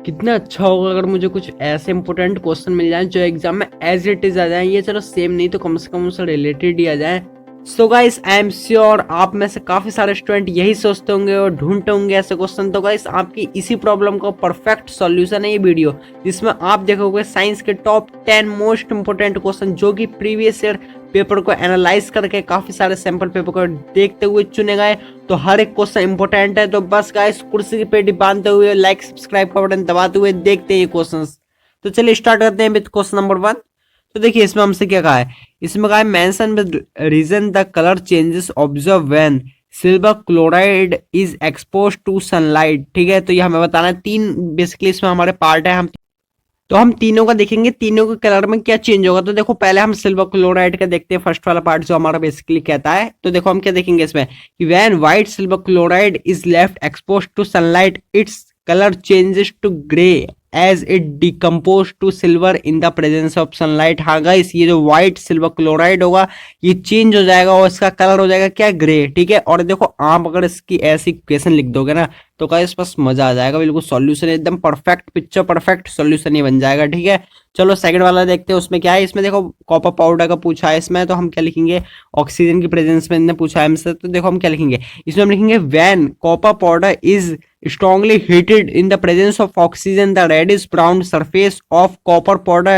कितना अच्छा होगा अगर मुझे कुछ ऐसे इंपॉर्टेंट क्वेश्चन मिल जाए जो एग्जाम में एज इट इज आ जाए। ये चलो सेम नहीं तो कम से कम उससे रिलेटेड ही आ जाए। So guys I am sure आप में से काफी सारे स्टूडेंट यही सोचते होंगे और ढूंढते होंगे ऐसे क्वेश्चन। तो गाइस आपकी इसी प्रॉब्लम का परफेक्ट सॉल्यूशन है ये वीडियो, जिसमें आप देखोगे साइंस के टॉप 10 मोस्ट इंपोर्टेंट क्वेश्चन जो कि प्रीवियस ईयर पेपर को एनालाइज करके काफी सारे सैंपल पेपर को देखते हुए चुने गए। तो हर एक क्वेश्चन इंपॉर्टेंट है। तो बस गाइस कुर्सी की पेटी बांधते हुए लाइक सब्सक्राइब का बटन दबाते हुए देखते हैं ये क्वेश्चंस। तो चलिए स्टार्ट करते हैं विद क्वेश्चन नंबर 1। तो देखिए इसमें हमसे क्या कहा है, इसमें कहा है mention with reason the colour changes observe when silver chloride is expose to sunlight. ठीक है, तो ये हमें बताना है। तीन बेसिकली इसमें हमारे पार्ट है, हम तीनों का देखेंगे, तीनों के कलर में क्या चेंज होगा। तो देखो पहले हम सिल्वर क्लोराइड का देखते हैं, फर्स्ट वाला पार्ट जो हमारा बेसिकली कहता है। तो देखो हम क्या देखेंगे इसमें कि when white silver chloride is left expose to sunlight its colour changes to grey as it decompose to silver in the presence of sunlight. हाँ गाइस, ये जो व्हाइट सिल्वर क्लोराइड होगा ये चेंज हो जाएगा और इसका कलर हो जाएगा क्या, ग्रे। ठीक है, और देखो आप अगर इसकी ऐसी इक्वेशन लिख दोगे ना तो गाइस बस मजा आ जाएगा, बिल्कुल सॉल्यूशन एकदम परफेक्ट पिक्चर परफेक्ट सॉल्यूशन ही बन जाएगा। ठीक है, चलो सेकंड वाला देखते हैं उसमें क्या है। इसमें देखो कॉपर पाउडर का पूछा है इसमें, तो हम क्या लिखेंगे, ऑक्सीजन की प्रेजेंस में इन्होंने पूछा है हमसे। तो देखो हम क्या लिखेंगे इसमें, हम लिखेंगे when copper powder is strongly heated in the presence of oxygen the reddish brown surface of copper powder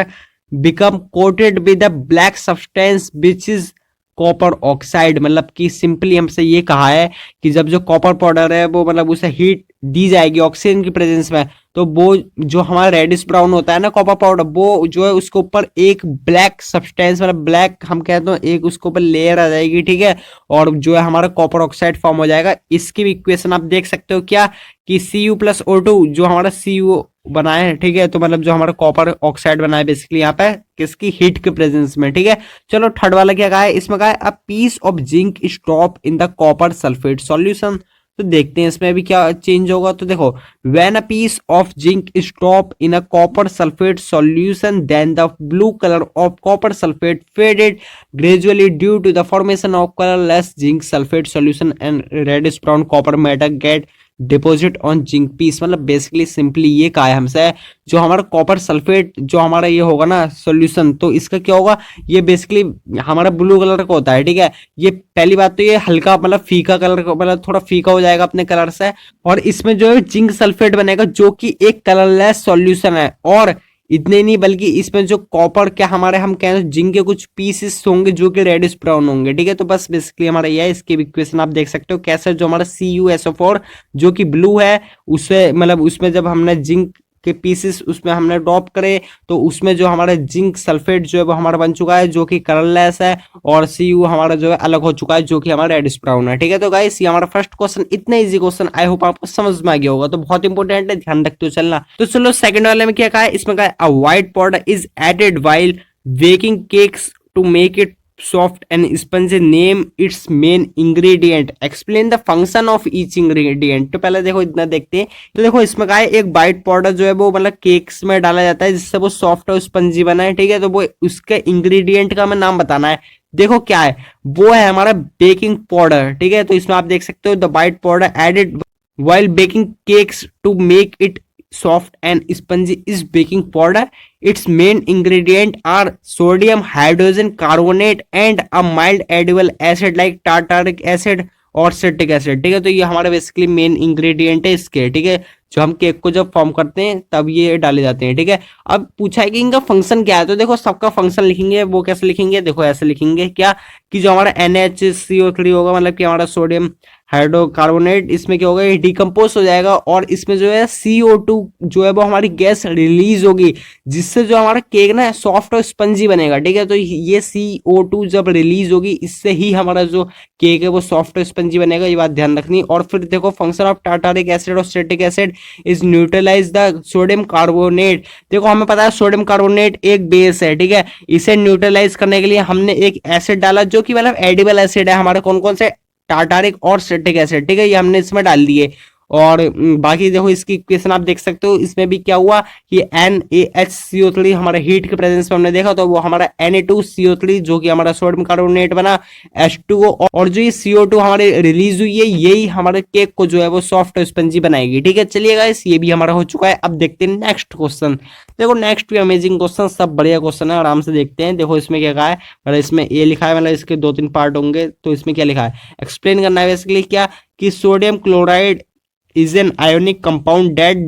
become coated with a black substance which is copper oxide. मतलब कि सिंपली हमसे ये कहा है कि जब जो कॉपर पाउडर है वो मतलब उसे हीट दी जाएगी ऑक्सीजन की प्रेजेंस में, तो वो जो हमारा रेडिश ब्राउन होता है ना कॉपर पाउडर, वो जो है उसके ऊपर एक ब्लैक सब्सटेंस मतलब ब्लैक हम कहते हैं एक उसके ऊपर लेयर आ जाएगी। ठीक है, और जो है हमारा कॉपर ऑक्साइड फॉर्म हो जाएगा। इसकी भी इक्वेशन आप देख सकते हो क्या कि Cu+O2 जो हमारा Cu बना है। ठीक है, तो मतलब जो हमारा कॉपर ऑक्साइड बना है बेसिकली यहाँ पे किसकी, हीट के प्रेजेंस में। ठीक है, चलो थर्ड वाला क्या कहा है, इसमें कहा है a piece of zinc is drop in the copper sulphate solution. तो देखते हैं इसमें अभी क्या चेंज होगा। तो देखो when a piece of zinc is drop in a copper sulphate solution then the blue colour of copper sulphate faded gradually due to the formation of colourless zinc sulphate solution and reddish brown copper metal get deposit on zinc piece. मतलब basically simply ये कहा है हमसे, जो हमारा copper sulphate जो हमारा ये होगा ना सॉल्यूशन, तो इसका क्या होगा, ये बेसिकली हमारा ब्लू कलर का होता है। ठीक है, ये पहली बात तो ये हल्का मतलब फीका कलर मतलब थोड़ा फीका हो जाएगा अपने कलर से, और इसमें जो है जिंक सल्फेट बनेगा जो कि एक कलरलेस सॉल्यूशन है। और इतने नहीं बल्कि इसमें जो कॉपर क्या हमारे हम कह रहे हैं जिंक के कुछ पीसेस होंगे जो कि रेडिश ब्राउन होंगे। ठीक है, तो बस बेसिकली हमारा यह है। इसकी इक्वेशन आप देख सकते हो कैसे, जो हमारा CuSO4 जो कि ब्लू है उसे मतलब उसमें जब हमने जिंक के पीसेस उसमें हमने ड्रॉप करे तो उसमें जो हमारा जिंक सल्फेट जो है वो हमारा बन चुका है जो कि कलरलेस है, और Cu हमारा जो है अलग हो चुका है जो कि हमारा रेडिश ब्राउन है। ठीक है, तो गाइस ये हमारा फर्स्ट क्वेश्चन इतना इजी क्वेश्चन, आई होप आपको समझ में आ गया होगा। तो बहुत इंपॉर्टेंट है, ध्यान रखते हो चलना। तो चलो सेकंड वाले में क्या कहा है, इसमें कहा है a white powder is added while baking cakes to make it soft and spongy, name its main ingredient, explain the function of each ingredient। तो पहले देखो इतना देखते हैं। तो देखो इसमें कहा है एक व्हाइट पाउडर जो है वो मतलब केक्स में डाला जाता है जिससे वो सॉफ्ट और स्पंजी बना है। ठीक है, तो वो उसके इंग्रेडिएंट का हमें नाम बताना है। देखो क्या है, वो है हमारा बेकिंग पाउडर। ठीक है, तो इसमें आप देख सकते हो the white powder added while baking cakes to make it soft and spongy is baking powder. Its main ingredient are sodium hydrogen carbonate and a mild edible acid like tartaric acid और citric acid. ठीक है, तो ये हमारे basically main ingredient है इसके। ठीक है, जो हम केक को जब फॉर्म करते हैं तब ये डाले जाते हैं। ठीक है, अब पूछा है कि इनका फंक्शन क्या है। तो देखो सबका फंक्शन लिखेंगे, वो कैसे लिखेंगे, देखो ऐसे लिखेंगे क्या कि जो हमारा NaCO3 होगा मतलब कि हमारा सोडियम हाइड्रोकार्बोनेट, इसमें क्या होगा ये डिकम्पोज हो जाएगा और इसमें जो है CO2 जो है वो हमारी गैस रिलीज होगी जिससे जो हमारा केक ना सॉफ्ट और स्पंजी बनेगा। ठीक है, तो ये CO2 जब रिलीज होगी इससे ही हमारा जो केक है वो सॉफ्ट और स्पंजी बनेगा, ये बात ध्यान रखनी। और फिर देखो फंक्शन ऑफ टार्टारिक एसिड और citric acid is neutralise the sodium carbonate. देखो हमें पता है सोडियम कार्बोनेट एक बेस है। ठीक है, इसे न्यूट्रलाइज करने के लिए हमने एक एसिड डाला जो कि मतलब एडिबल एसिड है हमारे कौन कौन से, टार्टारिक और सिट्रिक एसिड। ठीक है, ये हमने इसमें डाल दिए और बाकी देखो इसकी इक्वेशन आप देख सकते हो, इसमें भी क्या हुआ कि NaHCO3 हमारे हीट के प्रेजेंस में हमने देखा तो वो हमारा Na2CO3 जो कि हमारा सोडियम कार्बोनेट बना, H2O, और जो ये CO2 हमारे रिलीज हुई है यही हमारे केक को जो है वो सॉफ्ट और स्पंजी बनाएगी। ठीक है, चलिए गाइस ये भी हमारा हो चुका है। अब देखते हैं नेक्स्ट क्वेश्चन। देखो नेक्स्ट भी अमेजिंग क्वेश्चन, सब बढ़िया क्वेश्चन है, आराम से देखते हैं। देखो इसमें क्या कहा है, मतलब इसमें ए लिखा है, मतलब इसके 2-3 पार्ट होंगे। तो इसमें क्या लिखा है, एक्सप्लेन करना है बेसिकली क्या कि sodium chloride is an ionic compound that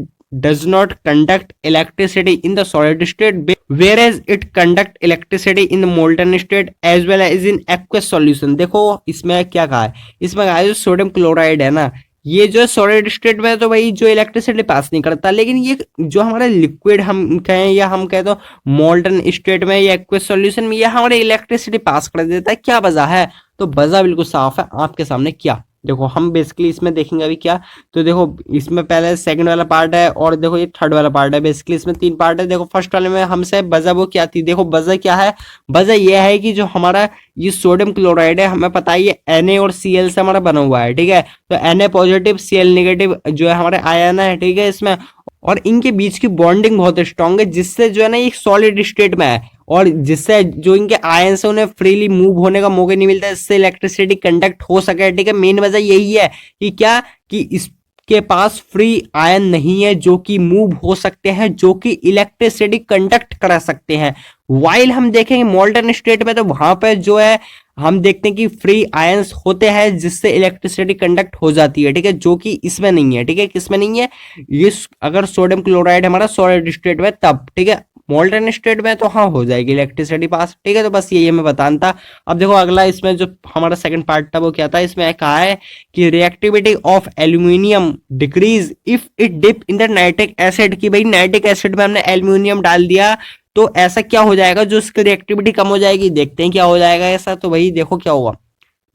does not conduct electricity in the solid state, whereas it conduct electricity in the molten state as well as in aqueous solution। देखो इसमें क्या कहा है, इसमें कहा है जो सोडियम क्लोराइड है ना, ये जो सॉलिड स्टेट में तो भाई जो इलेक्ट्रिसिटी पास नहीं करता, लेकिन ये जो हमारे लिक्विड हम कहें या हम कहें तो मोल्टन स्टेट में या एक्वस सॉल्यूशन में ये हमारे इलेक्ट्रिसिटी पास कर देता है। क्या वजह है, तो वजह बिल्कुल साफ है आपके सामने। क्या देखो हम बेसिकली इसमें देखेंगे अभी क्या, तो देखो इसमें पहले सेकंड वाला पार्ट है और देखो ये थर्ड वाला पार्ट है। बेसिकली इसमें 3 पार्ट है। देखो फर्स्ट वाले में हमसे वजह वो क्या थी, देखो वजह क्या है, वजह ये है कि जो हमारा ये सोडियम क्लोराइड है हमें पता है ये Na और Cl से हमारा बना हुआ है। ठीक है, तो Na पॉजिटिव Cl नेगेटिव जो है हमारे आयन है। ठीक है, इसमें और इनके बीच की बॉन्डिंग बहुत स्ट्रांग है, जिससे जो है ना ये सॉलिड स्टेट में है और जिससे जो इनके आयन से उन्हें फ्रीली मूव होने का मौका नहीं मिलता, इससे इलेक्ट्रिसिटी कंडक्ट हो सके। ठीक है, मेन वजह यही है कि क्या कि इसके पास फ्री आयन नहीं है जो कि मूव हो सकते हैं, जो कि इलेक्ट्रिसिटी कंडक्ट करा सकते हैं। वाइल हम देखेंगे मोल्टन स्टेट में तो वहां पर जो है हम देखते हैं कि फ्री आयंस होते हैं जिससे इलेक्ट्रिसिटी कंडक्ट हो जाती है। ठीक है, जो कि इसमें नहीं है। ठीक है, किसमें नहीं है, ये अगर सोडियम क्लोराइड हमारा सॉलिड स्टेट में तब। ठीक है, मोल्टन स्टेट में तो हाँ हो जाएगी इलेक्ट्रिसिटी पास। ठीक है, तो बस यही हमें बताना था। अब देखो अगला इसमें जो हमारा सेकंड पार्ट था वो क्या था, इसमें कहा है कि reactivity of aluminium decrease if it dip in the nitric acid. की भाई नाइट्रिक एसिड में हमने एल्यूमिनियम डाल दिया तो ऐसा क्या हो जाएगा, जो उसकी रिएक्टिविटी कम हो जाएगी। देखते हैं क्या हो जाएगा ऐसा। तो भाई देखो क्या होगा,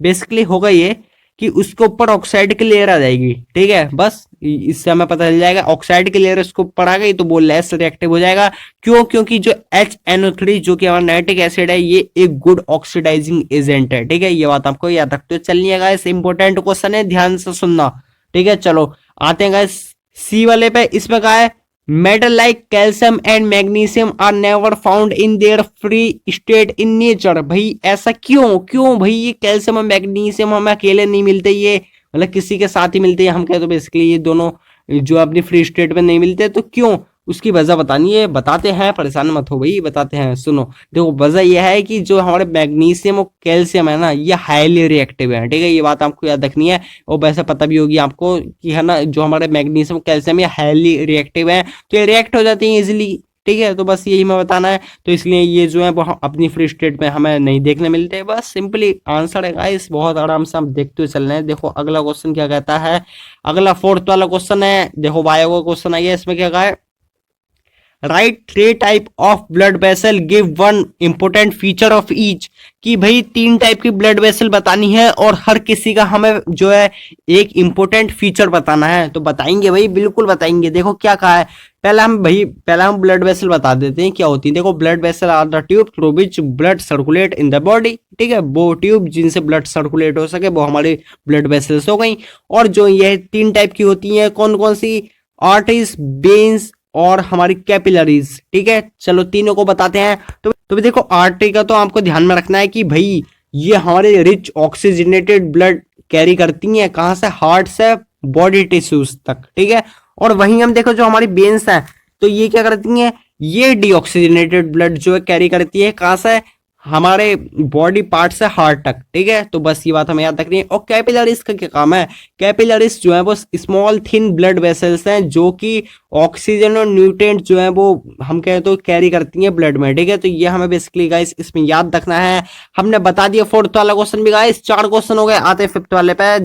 बेसिकली होगा ये कि उसके ऊपर ऑक्साइड की लेयर आ जाएगी। ठीक है, बस इससे हमें पता चल जाएगा ऑक्साइड की लेयर उसके ऊपर आ गई तो वो लेस रिएक्टिव हो जाएगा। क्यों, क्योंकि जो HNO3 जो कि हमारा नाइट्रिक एसिड है ये एक गुड ऑक्सीडाइजिंग एजेंट है। ठीक है, ये बात आपको याद रखते हो चलिएगा, इस इंपॉर्टेंट क्वेश्चन है, ध्यान से सुनना। ठीक है, चलो आते हैं गाइस सी वाले पे। इसमें कहा है metal like calcium and magnesium are never found in their free state in nature. भाई ऐसा क्यों, क्यों भाई ये कैल्शियम और मैग्नीशियम हमें अकेले नहीं मिलते, ये मतलब किसी के साथ ही मिलते हैं। हम कहते तो बेसिकली ये दोनों जो अपनी फ्री स्टेट में नहीं मिलते, तो क्यों, उसकी वजह बतानी है, बताते हैं, परेशान मत हो भाई, बताते हैं। सुनो देखो वजह यह है कि जो हमारे मैग्नीशियम और कैल्शियम है ना ये हाईली रिएक्टिव है। ठीक है, ये बात आपको याद रखनी है और वैसे पता भी होगी आपको कि है ना जो हमारे मैग्नीशियम कैल्शियम ये हाईली रिएक्टिव है तो ये रिएक्ट हो जाती है इजिली। ठीक है, तो बस यही मैं बताना है। तो इसलिए ये जो है वो अपनी फ्री स्टेट में हमें नहीं देखने मिलते। बस सिंपली आंसर है गाइस, बहुत आराम से हम देखते हुए चल रहे हैं। देखो अगला क्वेश्चन क्या कहता है, अगला फोर्थ वाला क्वेश्चन है। देखो बायो का क्वेश्चन आई है, इसमें क्या कहा है, right 3 type of blood vessel, give 1 important feature of each. कि भाई 3 टाइप की ब्लड वेसल बतानी है और हर किसी का हमें जो है एक इंपोर्टेंट फीचर बताना है। तो बताएंगे भाई, बिल्कुल बताएंगे। देखो क्या कहा है, पहला हम ब्लड वेसल बता देते हैं क्या होती है। देखो blood vessel are the tube through which blood circulate in the body. ठीक है, वो ट्यूब जिनसे ब्लड सर्कुलेट हो सके वो हमारी ब्लड वेसल्स हो गई। और जो ये 3 टाइप की होती है कौन कौन सी, आर्टरीज, वेन्स और हमारी कैपिलरीज। ठीक है, चलो तीनों को बताते हैं। तो भी देखो आर्टरी का तो आपको ध्यान में रखना है कि भाई ये हमारे रिच ऑक्सीजनेटेड ब्लड कैरी करती हैं, कहां से, हार्ट से बॉडी टिश्यूज तक। ठीक है, और वहीं हम देखो जो हमारी वेन्स हैं तो ये क्या करती हैं, ये डीऑक्सीजनेटेड ब्लड जो है कैरी करती है, कहां से, हमारे बॉडी पार्ट से हार्ट तक। ठीक है, तो बस ये बात हमें याद रखनी है। और कैपिलरीज का क्या काम है, कैपिलरीज जो है वो स्मॉल थिन ब्लड वेसल्स हैं जो कि ऑक्सीजन और न्यूट्रिएंट जो है वो हम कहें तो कैरी करती हैं ब्लड में। ठीक है, तो ये हमें बेसिकली गाइस इसमें याद रखना है। हमने बता दिया फोर्थ वाला क्वेश्चन भी गाइस, 4 क्वेश्चन हो गए, आते हैं फिफ्थ वाले पे।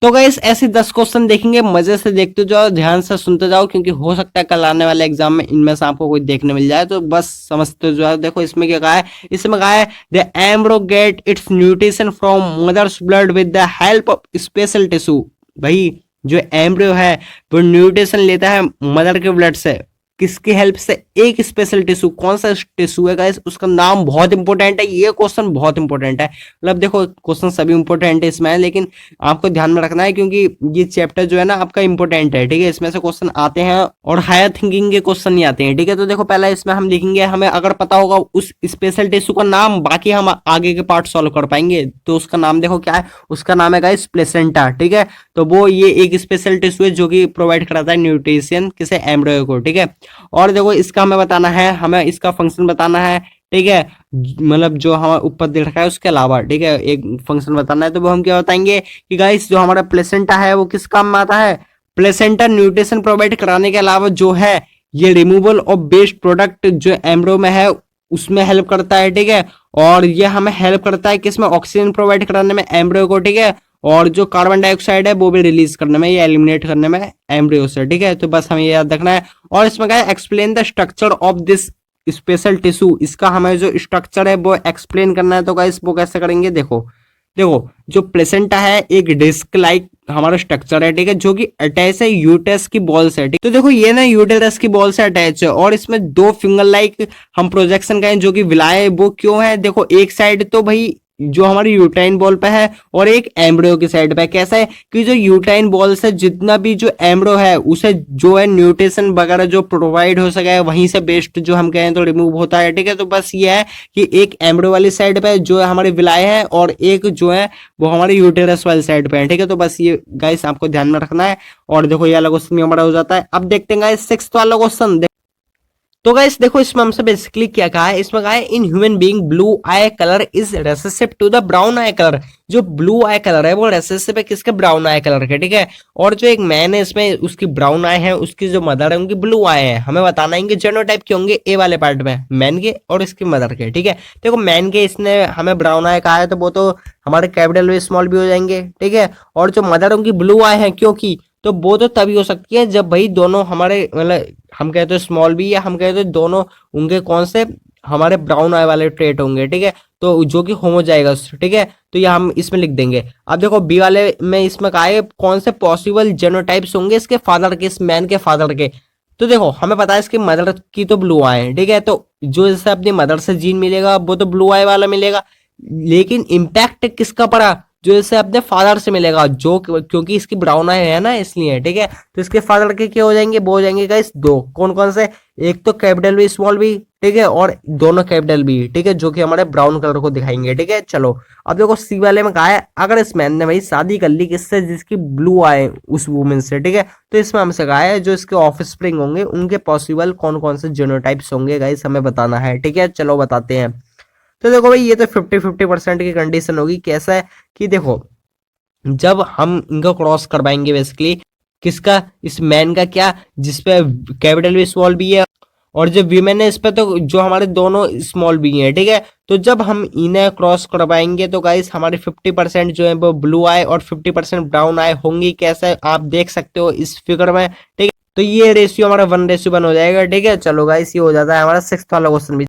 तो गाइस ऐसे 10 क्वेश्चन देखेंगे, मजे से देखते जाओ, ध्यान से सुनते जाओ, क्योंकि हो सकता है कल आने वाले एग्जाम में इनमें से आपको कोई देखने मिल जाए, तो बस समझते जाओ। देखो इसमें क्या कहा है, इसमें कहा है the embryo get its nutrition from mother's blood with the help of special tissue. भाई जो एम्ब्रियो है वो न्यूट्रिशन लेता है मदर के ब्लड से। किसकी हेल्प से? एक स्पेशल टिश्यू। कौन सा टिश्यू है गाइस? उसका नाम बहुत इंपॉर्टेंट है, ये क्वेश्चन बहुत इंपॉर्टेंट है। मतलब देखो क्वेश्चन सभी इंपॉर्टेंट है इसमें, लेकिन आपको ध्यान में रखना है क्योंकि ये चैप्टर जो है ना आपका इंपॉर्टेंट है, ठीक है। इसमें से क्वेश्चन आते हैं और हायर थिंकिंग के क्वेश्चन नहीं आते हैं, ठीक है। तो देखो पहला इसमें हम लिखेंगे, हमें अगर पता होगा उस स्पेशल टिश्यू का नाम, बाकी हम आगे के पार्ट सॉल्व कर पाएंगे। तो उसका नाम देखो क्या है, उसका नाम है गाइस प्लेसेंटा, ठीक है। तो वो ये एक स्पेशल टिश्यू है जो कि प्रोवाइड कराता है न्यूट्रिशन किसे? एम्ब्रियो को, ठीक है। और देखो इसका हमें बताना है, हमें इसका फंक्शन बताना है, ठीक है। मतलब जो हमारे ऊपर दे रखा है उसके अलावा, ठीक है, एक फंक्शन बताना है। तो वो हम क्या बताएंगे कि गाइस जो हमारा प्लेसेंटा है वो किस काम में आता है? प्लेसेंटा न्यूट्रिशन प्रोवाइड कराने के अलावा जो है ये रिमूवल ऑफ वेस्ट प्रोडक्ट जो एम्ब्रियो में है उसमें हेल्प करता है, ठीक है। और ये हमें हेल्प करता है किसमें? ऑक्सीजन प्रोवाइड कराने में एम्ब्रियो को, ठीक है। और जो कार्बन डाइऑक्साइड है वो भी रिलीज करने में, ये एलिमिनेट करने में एम्ब्रियो से, ठीक है। तो बस हमें ये याद रखना है। और इसमें क्या है, explain the structure of this special tissue, इसका हमें जो स्ट्रक्चर है वो एक्सप्लेन करना है। तो गाइस वो कैसे करेंगे? देखो देखो जो प्लेसेंटा है एक डिस्क लाइक हमारा स्ट्रक्चर है, ठीक है, जो कि अटैच है यूटेरस की बॉल से, ठीक। तो देखो ये ना यूटेरस की बॉल से अटैच है और इसमें दो फिंगर लाइक हम प्रोजेक्शन का जो कि विलाय, वो क्यों है? देखो एक साइड तो भाई जो हमारी यूटाइन बॉल पे है और एक एम्ब्रियो की साइड पे। कैसा है कि जो यूटाइन बॉल से जितना भी जो एम्ब्रियो है उसे जो है न्यूट्रिशन वगैरह जो प्रोवाइड हो सके वहीं से वेस्ट जो हम कहें तो रिमूव होता है, ठीक है। तो बस ये है कि एक एम्ब्रियो वाली साइड पे जो है हमारे विलाय है और एक जो है वो हमारे यूटेरस वाली साइड पे है, ठीक है। तो बस ये गाइस आपको ध्यान में रखना है। और देखो ये वाला क्वेश्चन हमारा हो जाता है। अब देखते हैं गाइस सिक्स्थ वाला क्वेश्चन। तो गाइस देखो इसमें हमसे बेसिकली क्या कहा है, इसमें कहा है in human being blue eye colour is recessive to the brown eye colour. जो ब्लू आई कलर है वो रेसेसिव है किसके? ब्राउन आई कलर के, ठीक है। और जो एक मैन है इसमें उसकी ब्राउन आई है, उसकी जो मदर है उनकी ब्लू आई है। हमें बताना है इनके जेनोटाइप के होंगे ए वाले पार्ट में, मैन के और इसकी मदर के, ठीक है। देखो मैन के इसने हमें ब्राउन आई कहा है तो वो तो हमारे कैपिटल भी स्मॉल भी हो जाएंगे, ठीक है। और जो मदर उनकी ब्लू आई है क्योंकि, तो वो तो तभी हो सकती है जब भाई दोनों हमारे मतलब हम कहते हैं स्मॉल बी या हम कहते हैं दोनों उनके कौन से हमारे ब्राउन आई वाले ट्रेट होंगे, ठीक है। तो जो कि होमो जाएगा, ठीक है। तो ये हम इसमें लिख देंगे। अब देखो बी वाले में इसमें कहा है कौन से पॉसिबल जेनोटाइप्स होंगे इसके फादर के, इस मैन के फादर के। तो देखो हमें पता है इसकी मदर की तो ब्लू आई है, ठीक है। तो जो जैसे अपनी मदर से जीन मिलेगा वो तो ब्लू आई वाला मिलेगा, लेकिन इम्पैक्ट किसका पड़ा? जो इसे अपने फादर से मिलेगा, जो क्योंकि इसकी ब्राउन आई है ना इसलिए, ठीक है। तो इसके फादर के क्या हो जाएंगे? वो हो जाएंगे गाइस दो। कौन कौन से? एक तो कैपिटल बी स्मॉल बी, ठीक है, और दोनों कैपिटल बी, ठीक है, जो कि हमारे ब्राउन कलर को दिखाएंगे, ठीक है। चलो अब देखो सी वाले में कहा है अगर इस मैन ने भाई शादी कर ली किससे? जिसकी ब्लू आए उस वुमेन से, ठीक है। तो इसमें हमसे कहा है जो इसके ऑफ स्प्रिंग होंगे उनके पॉसिबल कौन कौन से जेनोटाइप्स होंगे गाइस हमें बताना है, ठीक है। चलो बताते हैं। तो देखो भाई ये तो 50-50% की कंडीशन होगी। कैसा है कि देखो जब हम इनको क्रॉस करवाएंगे बेसिकली किसका? इस मैन का, क्या जिसपे कैपिटल भी स्मॉल बी है और जो वीमेन है इस पे तो जो हमारे दोनों स्मॉल बी हैं, ठीक है। तो जब हम इन्हें क्रॉस करवाएंगे तो गाइस हमारे 50% जो है वो ब्लू आई और 50% ब्राउन आई होंगी। कैसे आप देख सकते हो इस फिगर में, ठीक है। तो ये रेशियो हमारा 1:1 हो जाएगा, ठीक है। चलो गाइस ये हो जाता है हमारा सिक्स्थ वाला क्वेश्चन भी।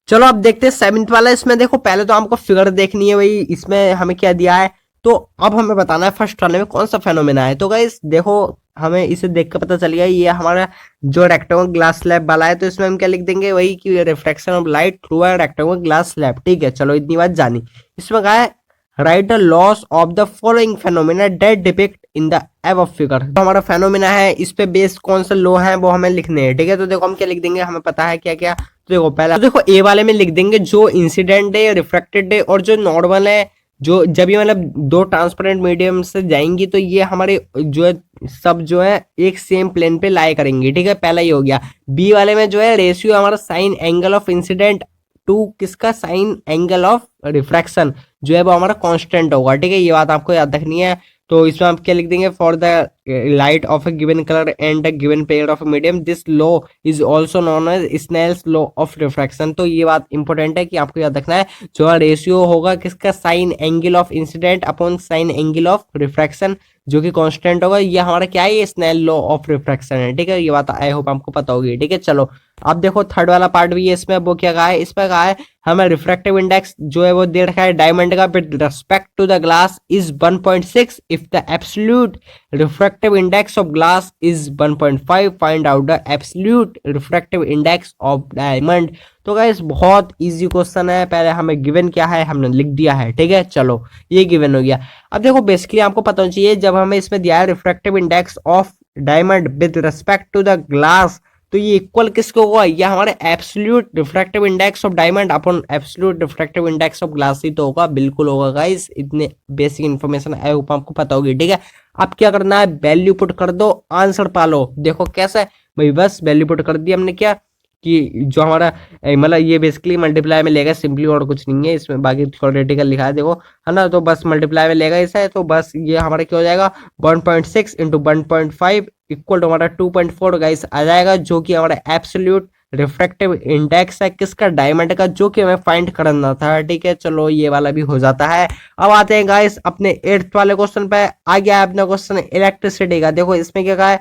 चलो अब देखते हैं सेवंथ वाला। इसमें देखो पहले तो हमको फिगर देखनी है भाई इसमें हमें क्या दिया है। तो अब हमें बताना है फर्स्ट वाले में कौन सा फेनोमेना है। तो गाइस देखो हमें इसे देख कर पता चल गया ये हमारा जो रेक्टेंगल ग्लास स्लैब वाला है। तो इसमें हम क्या लिख देंगे? वही कि reflection of light through a rectangle glass slab, ठीक है। चलो इतनी बात जानी। इसमें कहा है right the loss of the following phenomena that depict in the above figure. तो हमारा फेनोमेना है इस पे बेस कौन सा लॉ है वो हमें लिखने हैं, ठीक है। तो देखो हम क्या लिख देंगे, हमें पता है क्या क्या। तो देखो पहला तो देखो ए वाले में लिख देंगे जो इंसिडेंट है, रिफ्रैक्टेड है और जो नॉर्मल है। जो जब ये मतलब दो ट्रांसपेरेंट मीडियम से जाएंगी तो ये हमारे जो है सब जो है एक सेम प्लेन पे लाई करेंगे, ठीक है। पहला ही हो गया। बी वाले में जो है रेशियो हमारा sine angle of incident to किसका? साइन एंगल ऑफ रिफ्रैक्शन जो है वो हमारा कांस्टेंट होगा, ठीक है। ये बात आपको याद रखनी है। तो इसमें आप क्या लिख देंगे? For the light of a given colour and a given pair of medium this law is also known as Snell's law of refraction. तो ये बात इंपॉर्टेंट है कि आपको याद रखना है जो रेशियो होगा किसका? Sine angle of incident upon sine angle of refraction जो कि कांस्टेंट होगा। ये हमारा क्या है? ये स्नेल लॉ ऑफ रिफ्रैक्शन है, ठीक है। ये बात आई होप आपको पता होगी, ठीक है। चलो अब देखो थर्ड वाला पार्ट भी है इसमें। वो क्या कहा है? इसमें कहा है हमें रिफ्रैक्टिव इंडेक्स जो है वो दे रखा है डायमंड का with respect to the glass is 1.6 if the absolute refractive refractive index of glass is 1.5, find out the absolute refractive index of diamond। तो गाइस बहुत इजी क्वेश्चन है, पहले हमें गिवन क्या है हमने लिख दिया है, ठीक है। चलो ये गिवन हो गया। अब देखो बेसिकली आपको पता होना चाहिए, जब हमें इसमें दिया है refractive index of diamond with respect to the glass, तो ये इक्वल किसको होगा, ये हमारे absolute refractive index of diamond अपन absolute refractive index of glass ही तो होगा, बिल्कुल होगा गाइस। इतने बेसिक इन्फॉर्मेशन आई होप आपको पता होगी, ठीक है। अब क्या करना है, वैल्यू पुट कर दो, आंसर पालो। देखो कैसे भाई, बस वैल्यू पुट कर दी हमने, क्या कि जो हमारा मतलब ये बेसिकली मल्टीप्लाई में लेगा सिंपली, और कुछ नहीं है इसमें, बाकी थ्योरेटिकल लिखा है देखो, है ना। तो बस मल्टीप्लाई में लेगा इसे, तो बस ये हमारा क्या हो जाएगा 1.6 इंटू 1.5 इक्वल टू हमारा 2.4 गाइस आ जाएगा, जो कि हमारा एब्सोल्यूट रिफ्रैक्टिव इंडेक्स है किसका, डायमंड का, जो कि हमें फाइंड करना था, ठीक है। चलो ये वाला भी हो जाता है। अब आते हैं गाइस अपने 8th वाले क्वेश्चन पे। आ गया है अपना क्वेश्चन इलेक्ट्रिसिटी का। देखो इसमें क्या कहा है,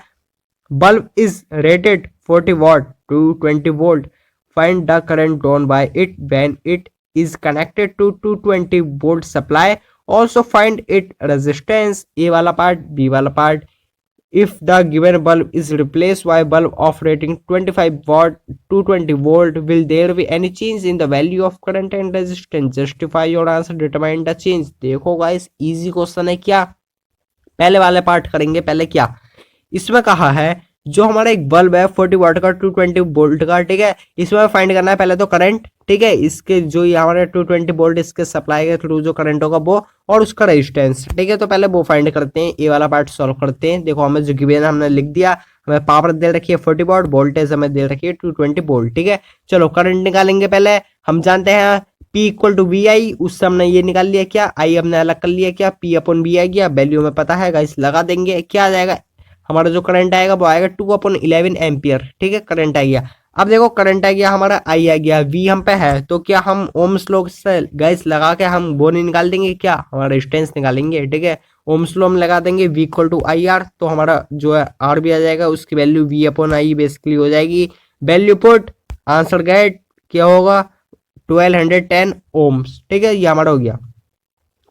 bulb is rated 40 watt to 20 volt, find the current drawn by it when it is connected to 220 volt supply, also find it resistance। A वाला पार्ट, B वाला part. if the given bulb is replaced by bulb of rating 25 watt 220 volt, will there be any change in the value of current and resistance, justify your answer, determine the change। देखो guys easy question है, क्या पहले वाले part करेंगे। पहले क्या इसमें कहा है, जो हमारा एक बल्ब है 40 वाट का 220 वोल्ट का, ठीक है, इसमें फाइंड करना है पहले तो करंट, ठीक है, इसके जो ये हमारे 220 वोल्ट इसके सप्लाई के थ्रू जो करंट होगा वो, और उसका रेजिस्टेंस, ठीक है। तो पहले वो फाइंड करते हैं, ये वाला पार्ट सॉल्व करते हैं। देखो हमें जो गिवन है हमने लिख दिया, हमें पावर दे रखी है 40 वाट, वोल्टेज हमें दे रखी है 220 वोल्ट, ठीक है। चलो करंट निकालेंगे। पहले हम जानते हैं P इक्वल टू वी आई, उससे हमने ये निकाल लिया, क्या आई हमने अलग कर लिया, क्या P अपॉन वी आ गया, वैल्यू में पता है गाइस, लगा देंगे, क्या आ जाएगा हमारा जो करंट आएगा वो आएगा 2/11 एम्पियर, ठीक है, करंट आ गया। अब देखो करंट आ गया हमारा, आई आ गया, वी हम पे है, तो क्या हम ओम्स लॉ से गाइस लगा के हम वो नहीं निकाल देंगे, क्या हमारा रेजिस्टेंस निकालेंगे, ठीक है। ओम्स लॉ हम लगा देंगे, v equal to i r, तो हमारा जो है आर भी आ जाएगा, उसकी वैल्यू वी अपॉन आई बेसिकली हो जाएगी। वैल्यू पुट, आंसर गेट क्या होगा 1210 ओम्स, ठीक है, ये हमारा हो गया।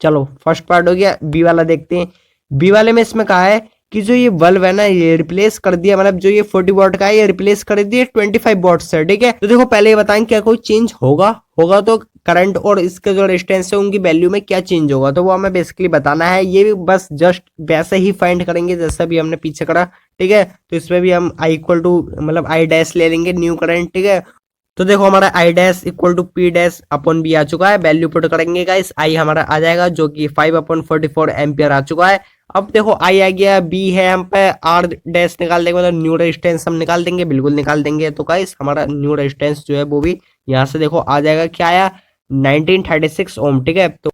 चलो फर्स्ट पार्ट हो गया। बी वाला देखते हैं। बी वाले में इसमें कहा है कि जो ये बल्ब है ना, ये रिप्लेस कर दिया, मतलब जो ये 40 वॉट का है ये रिप्लेस कर दिया 25 वॉट से, ठीक है। तो देखो पहले ये बताएं क्या कोई चेंज होगा, होगा तो करंट और इसके जो रेजिस्टेंस है उनकी वैल्यू में क्या चेंज होगा, तो वो हमें बेसिकली बताना है। ये भी बस जस्ट वैसे ही फाइंड करेंगे जैसा भी हमने पीछे करा, ठीक है। तो इसमें भी हम आई इक्वल टू मतलब आई डैश ले लेंगे, न्यू करंट, ठीक है। तो देखो हमारा I dash equal to P dash upon B आ चुका है, वैल्यू पुट करेंगे गाइस, आई हमारा आ जाएगा जो कि 5/44 एम्पियर आ चुका है। अब देखो आई आ गया, बी है हम पे, आर डैश निकाल देंगे, मतलब न्यू रेजिस्टेंस हम निकाल देंगे, बिल्कुल निकाल देंगे। तो गाइस हमारा न्यू रेजिस्टेंस जो है वो भी यहाँ से देखो आ जाएगा, क्या आया 1936 ओम, ठीक है। तो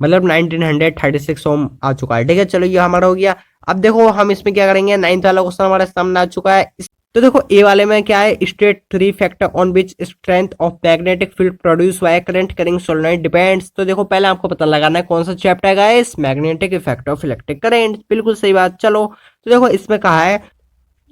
मतलब 1936 ओम आ चुका है, ठीक है। चलो ये हमारा हो गया। अब देखो हम इसमें क्या करेंगे, 9th वाला क्वेश्चन हमारे सामने आ चुका है। तो देखो ए वाले में क्या है, state 3 factor on which strength of magnetic field produce by current carrying solenoid depends. तो देखो पहले आपको पता लगाना है कौन सा चैप्टर है guys, magnetic effect of electric current, बिल्कुल सही बात। चलो तो देखो इसमें कहा है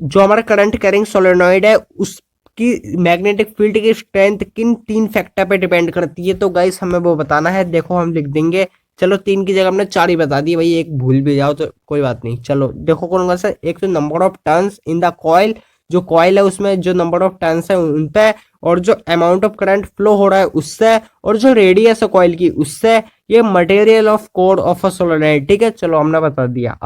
जो हमारा करंट कैरिंग सोलेनोइड है उसकी मैग्नेटिक फील्ड की स्ट्रेंथ किन 3 फैक्टर पे डिपेंड करती है, तो गाइस हमें वो बताना है। देखो हम लिख देंगे, चलो 3 की जगह हमने 4 ही बता दिए भाई, एक भूल भी जाओ तो कोई बात नहीं। चलो देखो कौन कौन सा, एक तो number of turns in the coil, जो कॉइल है उसमें जो नंबर ऑफ टर्न्स है उन पे, और जो अमाउंट ऑफ करंट फ्लो हो रहा है उससे, और जो रेडियस है कॉइल की उससे, ये material of core of a solenoid, ठीक है। चलो हमने बता दिया।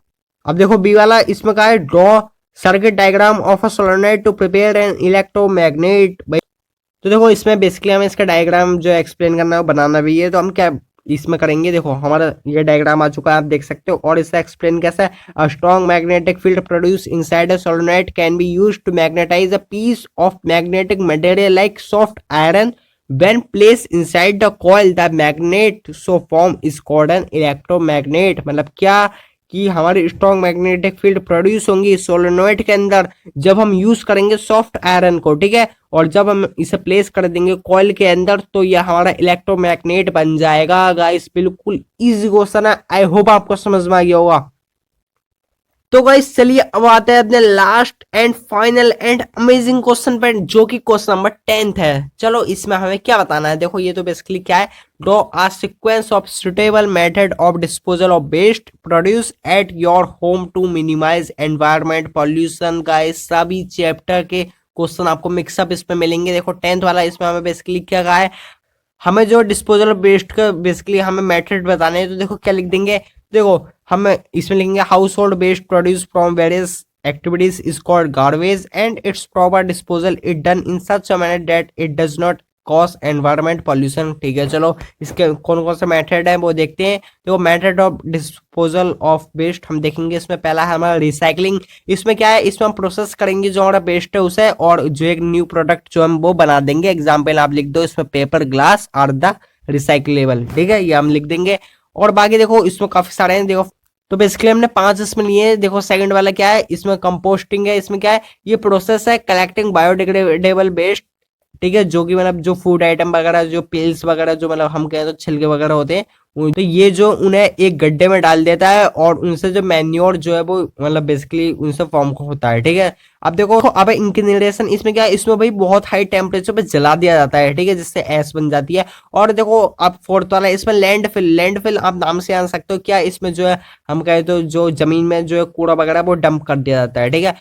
अब देखो बी वाला, इसमें कहा है draw circuit diagram of a solenoid to prepare an electromagnet. भाई तो देखो इसमें बेसिकली हमें इसका डायग्राम जो एक्सप्लेन करना है बनाना भी है, तो हम क्या इसमें करेंगे। देखो हमारा ये डायग्राम आ चुका है, आप देख सकते हो, और इससे एक्सप्लेन कैसा है, a strong magnetic field produce inside a solenoid can be used to magnetise a piece of magnetic material like soft iron, when placed inside the coil the magnet so form is called an electromagnet। मतलब क्या कि हमारी strong magnetic field produce होंगी solenoid के अंदर जब हम use करेंगे सॉफ्ट आयरन को, ठीक है, और जब हम इसे प्लेस कर देंगे कॉइल के अंदर तो यह हमारा इलेक्ट्रोमैग्नेट बन जाएगा। गाइस बिल्कुल इजी क्वेश्चन है, आई होप आपको समझ में आ गया होगा। तो गाइस चलिए अब आते हैं अपने last and final and amazing question पे, जो कि क्वेश्चन नंबर 10th है। चलो इसमें हमें क्या बताना है, देखो ये तो बेसिकली क्या है, draw a sequence of suitable method of disposal of waste produce at your home to minimise environment pollution. Guys सभी चैप्टर के क्वेश्चन आपको मिक्सअप इसमें मिलेंगे। देखो 10th वाला इसमें हमें बेसिकली क्या कहा है, हमें जो डिस्पोजल वेस्ट का बेसिकली हमें मेथड बताने हैं। तो देखो क्या लिख देंगे, देखो हम इसमें लिखेंगे household waste produce from various activities is called garbage and its proper disposal it done in such a manner that it does not cause environment pollution. ठीक है, चलो इसके कौन कौन से मेथड है वो देखते हैं। देखो method of disposal of waste हम देखेंगे, इसमें पहला है हमारा रिसाइकलिंग। इसमें क्या है, इसमें हम प्रोसेस करेंगे जो हमारा वेस्ट है उसे, और जो एक न्यू प्रोडक्ट जो हम वो बना देंगे। एग्जाम्पल आप लिख दो इसमें paper glass are the recyclable. ठीक है, ये हम लिख देंगे। और बाकी देखो इसमें काफी सारे हैं, देखो तो बेसिकली हमने 5 इसमें लिए हैं। देखो सेकंड वाला क्या है, इसमें कंपोस्टिंग है। इसमें क्या है, ये प्रोसेस है कलेक्टिंग बायोडिग्रेडेबल वेस्ट। ठीक है, जो कि मतलब जो फूड आइटम वगैरह, जो पिल्स वगैरह, जो मतलब हम कहें तो छिलके वगैरह होते हैं, तो ये जो उन्हें एक गड्ढे में डाल देता है और उनसे जो मैन्योर जो है वो मतलब बेसिकली उनसे फॉर्म होता है। ठीक है, अब देखो अब इंकिनरेशन इसमें क्या है, इसमें भाई बहुत हाई टेम्परेचर पे जला दिया जाता है। ठीक है, जिससे ऐश बन जाती है। और देखो अब फोर्थ वाला इसमें लैंडफिल आप नाम से जान सकते हो, क्या इसमें जो है हम कहें तो जो जमीन में जो है कूड़ा वगैरह वो डंप कर दिया जाता है। ठीक है,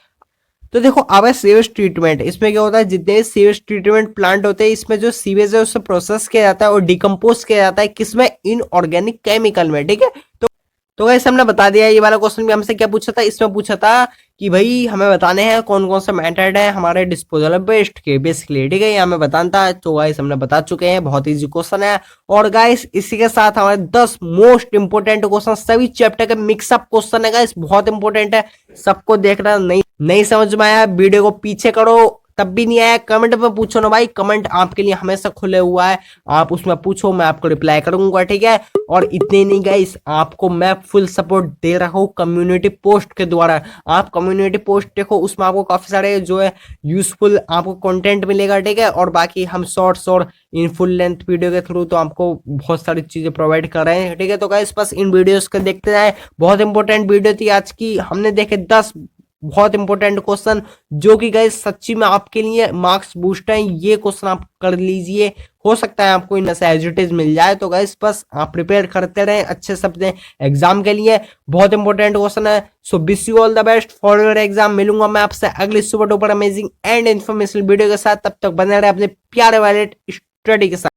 तो देखो अब है सीवेज ट्रीटमेंट। इसमें क्या होता है, जितने सीवेज ट्रीटमेंट प्लांट होते हैं इसमें जो सीवेज है उससे प्रोसेस किया जाता है और डिकम्पोज किया जाता है किसमें, इनऑर्गेनिक केमिकल में। ठीक है, तो वैसे हमने बता दिया। ये वाला क्वेश्चन भी हमसे क्या पूछा था, इसमें पूछा था कि भाई हमें बताने हैं कौन कौन से मेथड है हमारे डिस्पोजल वेस्ट के बेसिकली। ठीक है, ये हमें बताना था। तो गाइस हमने बता चुके हैं, बहुत इजी क्वेश्चन है। और गाइस इसी के साथ हमारे 10 मोस्ट इंपोर्टेंट क्वेश्चन सभी चैप्टर के मिक्सअप क्वेश्चन है। गाइस बहुत इंपोर्टेंट है, सबको देखना। नहीं समझ में आया वीडियो को पीछे करो, तब भी नहीं आया कमेंट में पूछो ना भाई, कमेंट आपके लिए हमेशा खुले हुआ है। आप उसमें पूछो, मैं आपको रिप्लाई करूंगा। ठीक है, और इतने नहीं गाइस, आपको मैं फुल सपोर्ट दे रहा हूँ कम्युनिटी पोस्ट के द्वारा। आप कम्युनिटी पोस्ट देखो, उसमें आपको काफी सारे जो है यूजफुल आपको कंटेंट मिलेगा। ठीक है, और बाकी हम शॉर्ट्स और इन फुल लेंथ वीडियो के थ्रू तो आपको बहुत सारी चीजें प्रोवाइड कर रहे हैं। ठीक है, तो गाइस बस इन वीडियोस को देखते जाए। बहुत इंपॉर्टेंट वीडियो थी आज की, हमने देखे 10 बहुत इंपॉर्टेंट क्वेश्चन, जो कि गाइस सच्ची में आपके लिए मार्क्स बूस्ट है। ये क्वेश्चन आप कर लीजिए, हो सकता है आपको इनसे एज इट इज मिल जाए। तो गाइस बस आप प्रिपेयर करते रहें अच्छे से अपने एग्जाम के लिए, बहुत इंपॉर्टेंट क्वेश्चन है। So wish you all the best for your exam. मिलूंगा मैं आपसे अगली super duper amazing and information video के साथ। तब तक बने रहे अपने प्यारे वाले स्टडी के साथ।